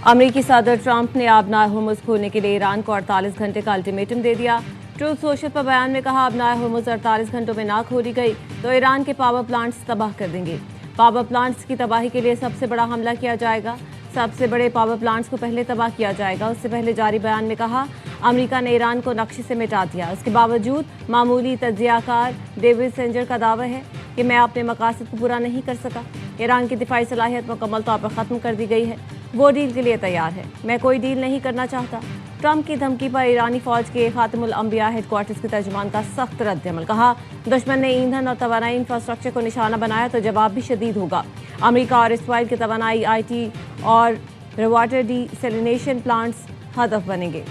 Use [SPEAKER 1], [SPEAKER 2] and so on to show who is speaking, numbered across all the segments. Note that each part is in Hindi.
[SPEAKER 1] अमेरिकी सदर ट्रंप ने आबनार होर्मुज खोलने के लिए ईरान को 48 घंटे का अल्टीमेटम दे दिया। ट्रूथ सोशल पर बयान में कहा, आबनार होर्मुज 48 घंटों में ना खोली गई तो ईरान के पावर प्लांट्स तबाह कर देंगे। पावर प्लांट्स की तबाही के लिए सबसे बड़ा हमला किया जाएगा। सबसे बड़े पावर प्लांट्स को पहले तबाह किया जाएगा। उससे पहले जारी बयान में कहा, अमेरिका ने ईरान को नक्शे से मिटा दिया। उसके बावजूद मामूली तज्जियाकार डेविड सेंजर का दावा है कि मैं अपने मकासद को पूरा नहीं कर सका। ईरान की दिफाई सलाहियत मुकम्मल तौर पर ख़त्म कर दी गई है। वो डील के लिए तैयार है। मैं कोई डील नहीं करना चाहता। ट्रंप की धमकी पर ईरानी फौज के खातिमुल अंबिया हेडक्वार्टर्स के तर्जुमान का सख्त रद्द-ए-अमल। कहा, दुश्मन ने ईंधन और तवानाई इंफ्रास्ट्रक्चर को निशाना बनाया तो जवाब भी शदीद होगा। अमेरिका और इसराइल के तवानाई, IT और वाटर डिसैलिनेशन प्लांट्स हदफ बनेंगे।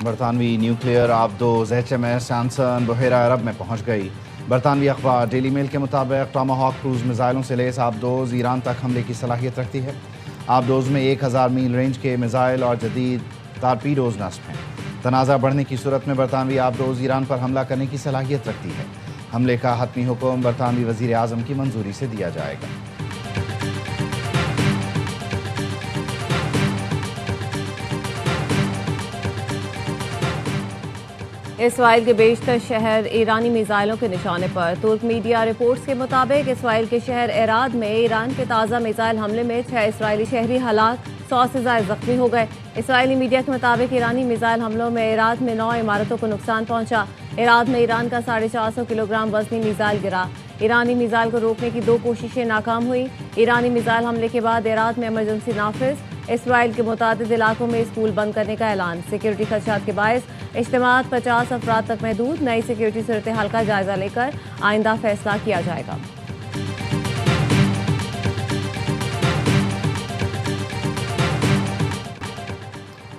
[SPEAKER 2] बरतानवी न्यूक्लियर आबदोज HMS एंसन बहेरा अरब में पहुंच गई। बरतानवी अखबार डेली मेल के मुताबिक टॉमाहॉक क्रूज मिसाइलों से लैस आबदोज ईरान तक हमले की सलाहियत रखती है। आबदोज में 1000 मील रेंज के मिसाइल और जदीद टारपीडोज नस्ब हैं। तनाज़ा बढ़ने की सूरत में बरतानवी आबदोज ईरान पर हमला करने की सलाहियत रखती है। हमले का हतमी हुक्म बरतानवी वज़ीर आज़म की मंजूरी से दिया जाएगा।
[SPEAKER 1] इसराइल के बेशतर शहर ईरानी मिसाइलों के निशाने पर। तुर्क मीडिया रिपोर्ट्स के मुताबिक इसराइल के शहर एराद में ईरान के ताज़ा मिसाइल हमले में 6 इसराइली शहरी हलाक, 100 से ज़ायद जख्मी हो गए। इसराइली मीडिया के मुताबिक ईरानी मिसाइल हमलों में एराद में 9 इमारतों को नुकसान पहुंचा। एराद में ईरान का 450 किलोग्राम वजनी मिसाइल गिरा। ईरानी मिसाइल को रोकने की 2 कोशिशें नाकाम हुई। ईरानी मिसाइल हमले के बाद एराद में इमरजेंसी नाफिज। इसराइल के मुतादिद इलाकों में स्कूल बंद करने का ऐलान। सिक्योरिटी खदशात के बायस इज्तिमात 50 अफराद तक महदूद। नई सिक्योरिटी सूरत हाल का जायजा लेकर आइंदा फैसला किया जाएगा।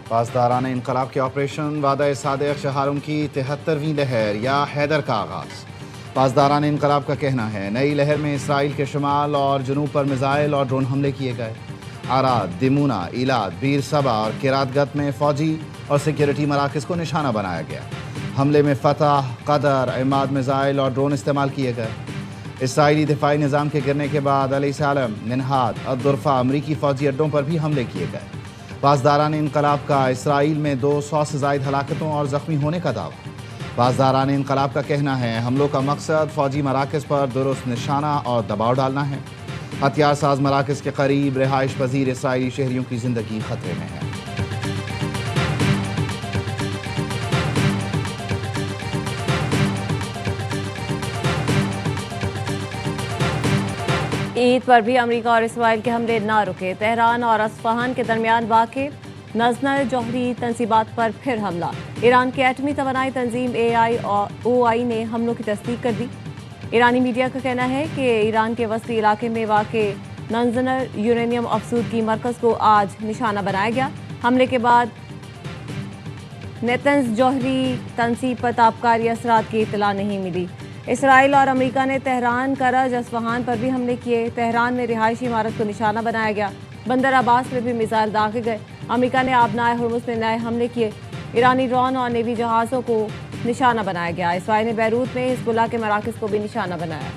[SPEAKER 2] पासदारान इनकलाब के ऑपरेशन वादा सादिक शहारों की 73वीं लहर या हैदर का आगाज। पासदारान इनकलाब का कहना है, नई लहर में इसराइल के शुमाल और जुनूब पर मिसाइल और ड्रोन हमले किए गए। आराद, दिमुना, इलाद, बीर सबा और किरातगत में फौजी और सिक्योरिटी मराकज़ को निशाना बनाया गया। हमले में फतह, कदर, इमाद मिसाइल और ड्रोन इस्तेमाल किए गए। इसराइली दिफाई निज़ाम के गिरने के बाद अली सालम, निनहाद, अद्दुरफा अमरीकी फौजी अड्डों पर भी हमले किए गए। पासदारान इनकलाब का इसराइल में 200 से ज़ायद हलाकतों और ज़ख्मी होने का दावा। पासदारान इनकलाब का कहना है, हमलों का मकसद फौजी मराकज़ पर दुरुस्त निशाना और दबाव डालना है। हथियार साज मराकज़ के करीब रिहाइश पजीर इसराइली शहरियों की ज़िंदगी खतरे में है।
[SPEAKER 1] ईद पर भी अमेरिका और इसराइल के हमले न रुके। तेहरान और अस्फहान के दरमियान वाक़े नज़्र जौहरी तंसीबात पर फिर हमला। ईरान की एटमी तवानाई तंजीम OI ने हमलों की तस्दीक कर दी। ईरानी मीडिया का कहना है कि ईरान के वस्ती इलाके में वाक़े नंजनर यूरेनियम अफसूदगी मरकज़ को आज निशाना बनाया गया। हमले के बाद नेतन्स जौहरी तंसीब पर ताबकारी असरात की इतला नहीं मिली। इसराइल और अमेरिका ने तेहरान, करज, अस्फहान पर भी हमले किए। तेहरान में रिहायशी इमारत को निशाना बनाया गया। बंदर अब्बास में भी मिसाइल दागे गए। अमेरिका ने आबनार होर्मुज में नए हमले किए। ईरानी ड्रोन और नेवी जहाज़ों को निशाना बनाया गया। इसराइल ने बैरूत में हिज़्बुल्लाह के मराकज़ को भी निशाना बनाया।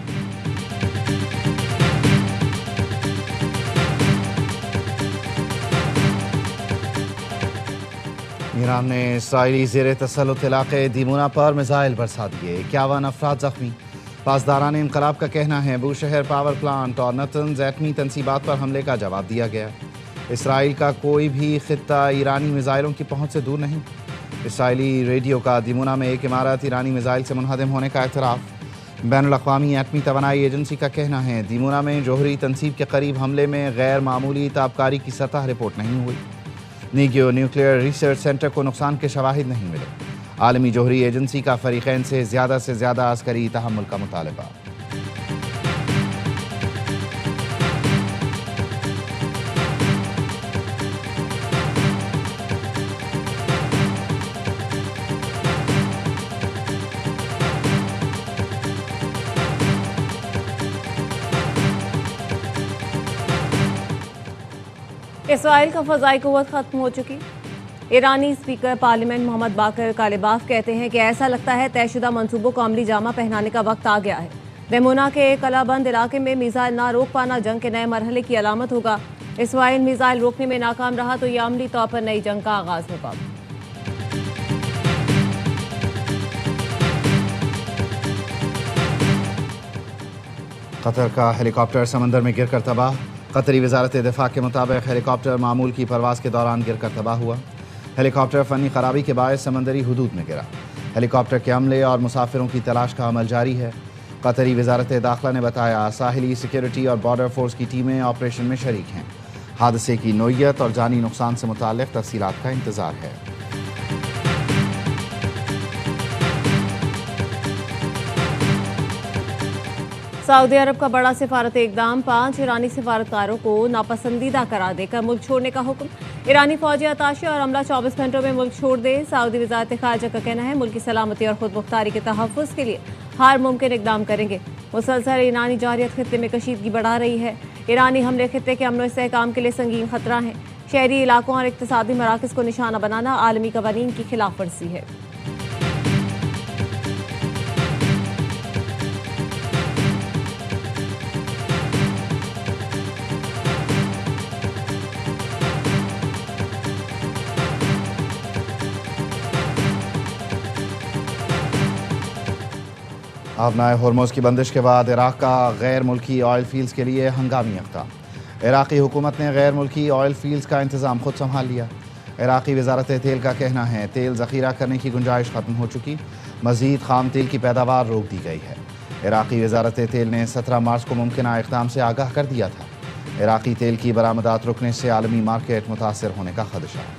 [SPEAKER 2] ईरान ने इसराइली ज़ेर तसल्लुत इलाक़े दिमुना पर मिसाइल बरसा दिए। 51 अफराद जख्मी। पासदारान इनकलाब का कहना है, बूशहर पावर प्लांट और नतन्ज़ एटमी तंसीबात पर हमले का जवाब दिया गया। इसराइल का कोई भी खित्ता ईरानी मिसाइलों की पहुँच से दूर नहीं। इसराइली रेडियो का दिमुना में एक इमारत ईरानी मिसाइल से मुनहदम होने का एतराफ़। बैनुल-अक़वामी एटमी तवानाई एजेंसी का कहना है, दिमुना में जौहरी तंसीब के करीब हमले में गैर मामूली ताबकारी की सतह रिपोर्ट नहीं हुई। नीगियो न्यूक्लियर रिसर्च सेंटर को नुकसान के शवाहिद नहीं मिले। आलमी जौहरी एजेंसी का फ़रीक़ैन से ज़्यादा अस्करी तहम्मुल का मुतालबा।
[SPEAKER 1] इसराइल का फ़ज़ाई क़ुव्वत ख़त्म हो चुकी। ईरानी स्पीकर पार्लियामेंट मोहम्मद बाकर कालिबाफ कहते हैं कि ऐसा लगता है तयशुदा मंसूबों को अमली जामा पहनाने का वक्त आ गया है। बेमुना के कलाबंद इलाके में मिसाइल ना रोक पाना जंग के नए मरहले की अलामत होगा। इसराइल मिसाइल रोकने में नाकाम रहा तो यह अमली तौर पर नई जंग का आगाज होगा।
[SPEAKER 2] कतर का हेलीकॉप्टर समंदर में गिरकर तबाह। कतरी वजारत दिफा के मुताबिक हेलीकॉप्टर मामूल की परवाज़ के दौरान गिरकर तबाह हुआ। हेलीकॉप्टर फ़नी खराबी के बायस समंदरी हुदूद में गिरा। हेलीकॉप्टर के अमले और मुसाफिरों की तलाश का अमल जारी है। कतरी वजारत दाखिला ने बताया साहिली सिक्योरिटी और बॉर्डर फोर्स की टीमें ऑपरेशन में शरीक हैं। हादसे की नोयत और जानी नुकसान से मुताल्लिक़ तफसीलात का इंतज़ार है।
[SPEAKER 1] सऊदी अरब का बड़ा सिफारती इकदाम, 5 ईरानी सिफारतकारों को नापसंदीदा करार देकर मुल्क छोड़ने का हुक्म। ईरानी फौजी अताशे और अमला 24 घंटों में मुल्क छोड़ दे। सऊदी वजारत खारजा का कहना है मुल्क की सलामती और खुद मुख्तारी के तहफ़्फ़ुज़ के लिए हर मुमकिन इकदाम करेंगे। मुसलसल ईरानी जारियत खित्ते में कशीदगी बढ़ा रही है। ईरानी हमले खित्ते के अमन इस्तेहकाम के लिए संगीन खतरा है। शहरी इलाकों और इक़्तिसादी मराकज़ को निशाना बनाना आलमी कवानीन की खिलाफ वर्जी है।
[SPEAKER 2] आबनाए होर्मुज़ की बंदिश के बाद इराक़ का गैर मुल्की ऑयल फील्ड्स के लिए हंगामी इक़दाम। इराक़ी हुकूमत ने गैर मुल्की ऑयल फील्ड्स का इंतज़ाम खुद संभाल लिया। इराक़ी वजारत तेल का कहना है तेल ज़ख़ीरा करने की गुंजाइश ख़त्म हो चुकी, मज़ीद खाम तेल की पैदावार रोक दी गई है। इराक़ी वजारत तेल ने 17 मार्च को मुमकिन इक़दाम से आगाह कर दिया था। इराक़ी तेल की बरामदात रुकने से आलमी मार्केट मुतासर होने का खदशा।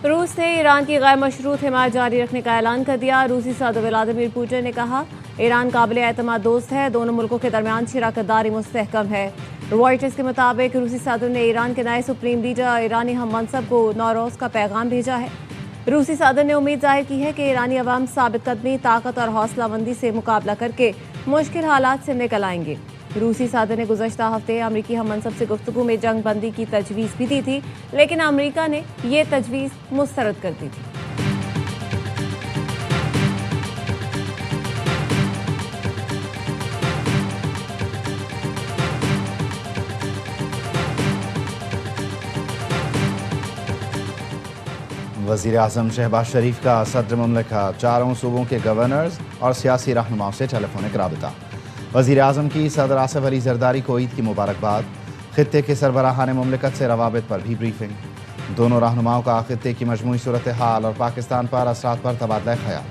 [SPEAKER 1] रूस ने ईरान की गैर मशरूत हिमायत जारी रखने का ऐलान कर दिया। रूसी सदर व्लादिमीर पुतिन ने कहा ईरान काबिल एतमाद दोस्त है, दोनों मुल्कों के दरमियान शराकतदारी मुस्तहकम है। रॉयटर्स के मुताबिक रूसी सदर ने ईरान के नए सुप्रीम लीडर ईरानी हम मनसब को नौरोज़ का पैगाम भेजा है। रूसी सदर ने उम्मीद जाहिर की है कि ईरानी अवाम साबित कदमी, ताकत और हौसलाबंदी से मुकाबला करके मुश्किल हालात से निकल आएंगे। रूसी सदर ने गुज़श्ता हफ्ते अमरीकी हम मनसब से गुफ्तगू में जंग बंदी की तजवीज़ भी दी थी, लेकिन अमरीका ने ये तजवीज़ मुस्तरद कर दी थी।
[SPEAKER 2] वज़ीर आज़म शहबाज शरीफ का सदर मुमलिकत चारों सूबों के गवर्नर्स और सियासी रहनुमाओं से टेलीफोनिक राबता। वज़ीर आज़म की सदर आसिफ अली जरदारी को ईद की मुबारकबाद। खित्ते के सरबराहान मुमलिकत से रवाबित पर भी ब्रीफिंग। दोनों रहनुमाओं का खित्ते की मजमूई सूरत हाल और पाकिस्तान पर असरात पर तबादला ख्याल।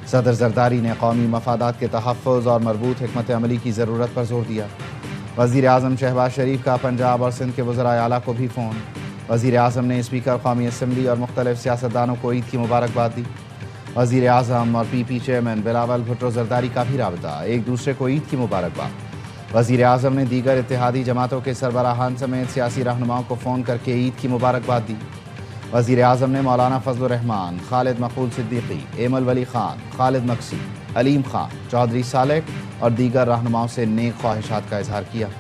[SPEAKER 2] सदर जरदारी ने कौमी मफादात के तहफ़्फ़ुज़ और मरबूत हिकमत अमली की ज़रूरत पर जोर दिया। वज़ीर आज़म शहबाज शरीफ का पंजाब और सिंध के वज़राए आला को भी फ़ोन। वज़ीर आज़म ने स्पीकर कौमी असम्बली और मुख्तलिफ सियासतदानों को ईद की मुबारकबाद दी। वज़ीर आज़म और PP चेयरमैन बिलावल भुट्टो जरदारी का भी राबता, एक दूसरे को ईद की मुबारकबाद। वज़ीर आज़म ने दीगर इत्तेहादी जमातों के सरबराहान समेत सियासी रहनुमाओं को फ़ोन करके ईद की मुबारकबाद दी। वज़ीर आज़म ने मौलाना फजल रहमान, खालिद मकबूल सिद्दीकी, एमल वली ख़ान, खालिद मक्सी, अलीम ख़ान, चौधरी सालेक और दीगर रहनुमाओं से नेक ख्वाहिशात का इजहार किया।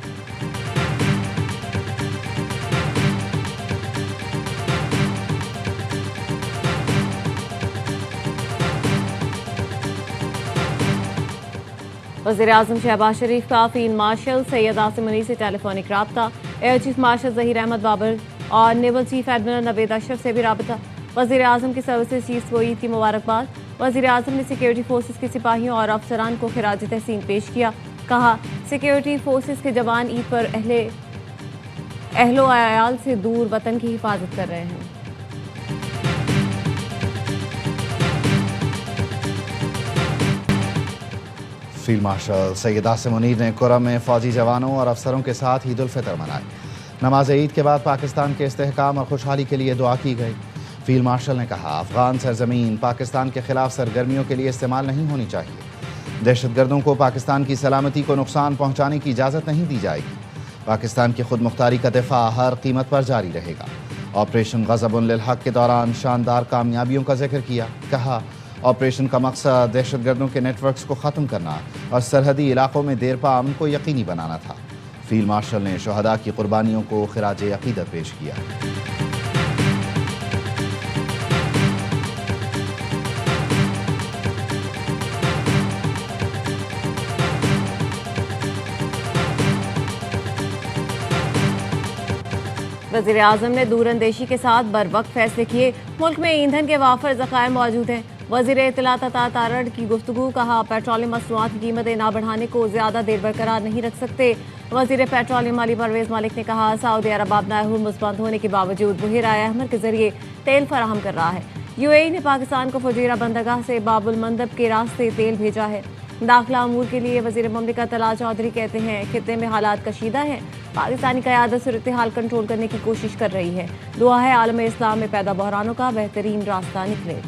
[SPEAKER 1] वज़ीर आज़म शहबाज शरीफ का फील्ड मार्शल सैयद आसिम मुनीर से टेलीफोनिक रब्ता। Air chief marshal Zaheer Ahmed Babar और naval chief admiral Naved Ashraf से भी रब्ता। वज़ीर आज़म की सर्विसेज चीफ को ईद की मुबारकबाद। वज़ीर आज़म ने सिक्योरिटी फोर्सेस के सिपाहियों और अफसरान को खिराज तहसीन पेश किया। कहा सिक्योरिटी फोर्सेस के जवान ईद पर अहलो अयाल से दूर वतन की हिफाजत कर रहे हैं।
[SPEAKER 2] फील्ड मार्शल सैयद आसिम मुनीर ने कुरम में फ़ौजी जवानों और अफसरों के साथ ईद उल फितर मनाई। नमाज ईद के बाद पाकिस्तान के इस्तेहकाम और खुशहाली के लिए दुआ की गई। फील्ड मार्शल ने कहा अफगान सरजमीन पाकिस्तान के खिलाफ सरगर्मियों के लिए इस्तेमाल नहीं होनी चाहिए। दहशतगर्दों को पाकिस्तान की सलामती को नुकसान पहुँचाने की इजाज़त नहीं दी जाएगी। पाकिस्तान की खुद मुख्तारी का दिफा हर कीमत पर जारी रहेगा। ऑपरेशन ग़ज़बुन लिल हक़ के दौरान शानदार कामयाबियों का जिक्र किया। कहा ऑपरेशन का मकसद दहशतगर्दों के नेटवर्क्स को ख़त्म करना और सरहदी इलाकों में देरपा अमन को यकीनी बनाना था। फील्ड मार्शल ने शहदा की कुर्बानियों को खिराज अकीदत पेश किया।
[SPEAKER 1] वज़ीर आज़म ने दूरअंदेशी के साथ बर वक्त फैसले किए। मुल्क में ईंधन के वाफर ज़खायर मौजूद हैं। वज़ीर इत्तलात अता तारड़ की गुफ्तगू, कहा पेट्रोलियम मसनूआत की कीमतें ना बढ़ाने को ज़्यादा देर बरकरार नहीं रख सकते। वज़ीर पेट्रोलियम अली परवेज़ मलिक ने कहा, सऊदी अरब अपना हुर्मुज़ बंद होने के बावजूद बहिराए अहमर के जरिए तेल फराहम कर रहा है। UAE ने पाकिस्तान को फुजीरा बंदरगाह से बाबुल मंदब के रास्ते तेल भेजा है। दाखिला अमूर के लिए वज़ीर ममलिकत तला चौधरी कहते हैं, खित्ते में हालात कशीदा हैं। पाकिस्तानी क़यादत सूरत हाल कंट्रोल करने की कोशिश कर रही है। दुआ है आलम इस्लाम में पैदा बहरानों का बेहतरीन रास्ता निकले।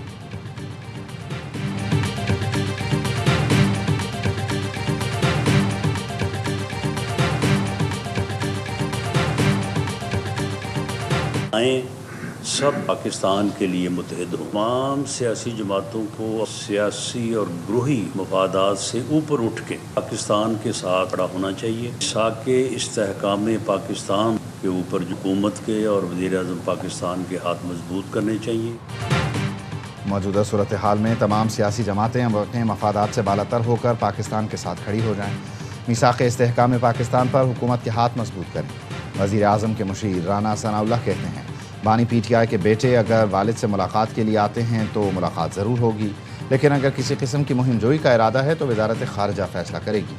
[SPEAKER 3] सब पाकिस्तान के लिए मुतहद हों। तमाम सियासी जमातों को सियासी और ग्रोही मफादात से ऊपर उठ के पाकिस्तान के साथ खड़ा होना चाहिए। साके इस्तेहकाम पाकिस्तान के ऊपर हुकूमत के और वज़ीर आज़म पाकिस्तान के हाथ मजबूत करने चाहिए।
[SPEAKER 2] मौजूदा सूरत हाल में तमाम सियासी जमातें अपने मफादात से बालातर होकर पाकिस्तान के साथ खड़ी हो जाएँ। मीसाक़ इस्तेहकाम पाकिस्तान पर हुकूमत के हाथ मजबूत करें। वज़ीर आज़म के मुशीर राना सनाउल्लाह कहते हैं, बानी PTI के बेटे अगर वालिद से मुलाकात के लिए आते हैं तो मुलाकात ज़रूर होगी, लेकिन अगर किसी किस्म की मुहिम जोई का इरादा है तो वज़ारत ख़ारिजा फ़ैसला करेगी।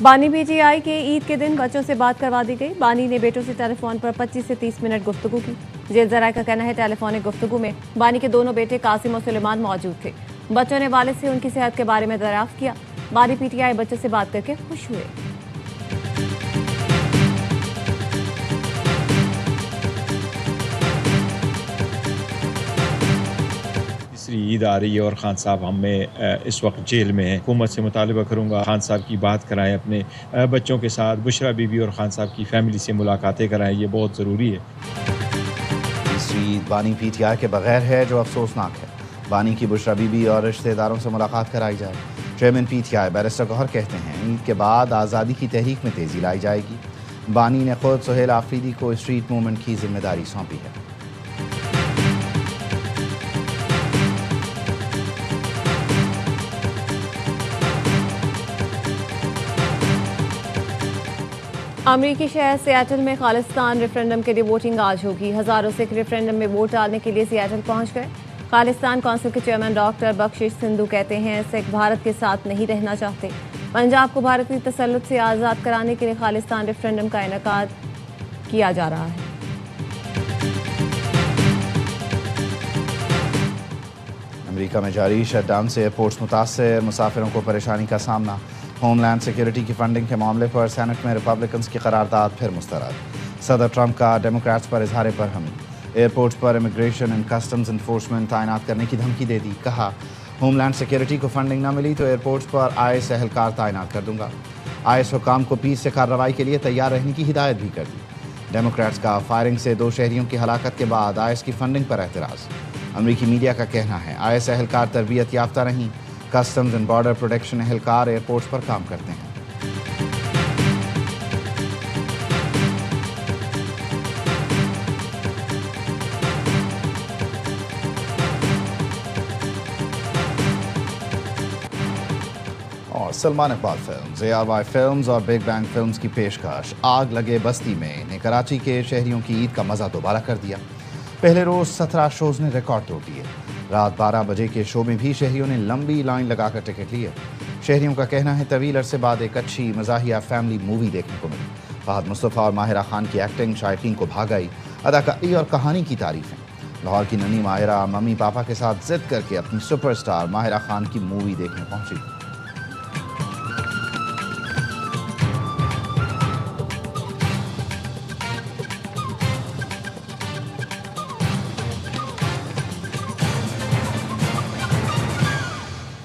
[SPEAKER 1] बानी PTI के ईद के दिन बच्चों से बात करवा दी गई। बानी ने बेटों से टेलीफोन पर 25 से 30 मिनट गुफ्तगू की। जेल ज़राए का कहना है, टेलीफोनिक गुफ्तगू में बानी के दोनों बेटे कासिम और सुलेमान मौजूद थे। बच्चों ने वालिद से उनकी सेहत के बारे में दरियाफ्त किया। बानी PTI बच्चों से बात करके खुश हुए।
[SPEAKER 4] ईद आ रही है और खान साहब हमें इस वक्त जेल में हैं। हुकूमत से मुतालबा करूँगा खान साहब की बात कराएं, अपने बच्चों के साथ बुशरा बीबी और खान साहब की फैमिली से मुलाकातें कराएं, ये बहुत ज़रूरी है।
[SPEAKER 2] तीसरी ईद बानी PTI के बगैर है जो अफसोसनाक है। बानी की बुशरा बीबी और रिश्तेदारों से मुलाकात कराई जाए। चेयरमैन PTI बैरिस्टर गौहर कहते हैं, ईद के बाद आज़ादी की तहरीक में तेज़ी लाई जाएगी। बानी ने खुद सुहेल आफरीदी को स्ट्रीट मूवमेंट की जिम्मेदारी सौंपी है।
[SPEAKER 1] अमरीकी शहर सियाटल में खालिस्तान रेफरेंडम के लिए वोटिंग आज होगी। हज़ारों सिख रेफरेंडम में वोट डालने के लिए सियाटल पहुंच गए। खालिस्तान काउंसिल के चेयरमैन डॉक्टर बख्शिश सिंधु कहते हैं, सिख भारत के साथ नहीं रहना चाहते। पंजाब को भारत की तसल्लुत से आज़ाद कराने के लिए खालिस्तान रेफरेंडम का इनेकाद किया जा रहा है।
[SPEAKER 2] अमेरिका में जारी शटडाउन से एयरपोर्ट्स मुतासर, मुसाफिरों को परेशानी का सामना। होमलैंड सिक्योरिटी की फंडिंग के मामले पर सेनेट में रिपब्लिकन्स की करारदाद फिर मुस्तरद। सदर ट्रंप का डेमोक्रेट्स पर इजहार बरहमी। एयरपोर्ट्स पर इमिग्रेशन एंड कस्टम्स इन्फोर्समेंट तैनात करने की धमकी दे दी। कहा, होमलैंड सिक्योरिटी को फंडिंग न मिली तो एयरपोर्ट्स पर IS एहलकार तैनात कर दूंगा। IS हुकाम को पीस से कार्रवाई के लिए तैयार रहने की हिदायत भी कर दी। डेमोक्रेट्स का फायरिंग से 2 शहरियों की हलाकत के बाद IS की फंडिंग पर एतराज़। अमरीकी मीडिया का कहना है, IS एहलकार तरबियत याफ्ता नहीं, कस्टम्स एंड बॉर्डर प्रोटेक्शन एहलकार एयरपोर्ट्स पर काम करते हैं। और Salman Iqbal films, ARY films और बिग बैंग फिल्म्स की पेशकश आग लगे बस्ती में ने कराची के शहरियों की ईद का मज़ा दोबारा कर दिया। पहले रोज़ 17 शोज़ ने रिकॉर्ड तोड़ दिए। रात 12 बजे के शो में भी शहरियों ने लंबी लाइन लगाकर टिकट लिए। शहरियों का कहना है, तवील अरसे बाद एक अच्छी मज़ाहिया फैमिली मूवी देखने को मिली। फहद मुस्तफ़ा और माहिरा खान की एक्टिंग शायकीन को भा गई। अदाकारी और कहानी की तारीफ़ें। लाहौर की नन्ही माहिरा मम्मी पापा के साथ जिद करके अपनी सुपरस्टार माहिरा खान की मूवी देखने पहुंची।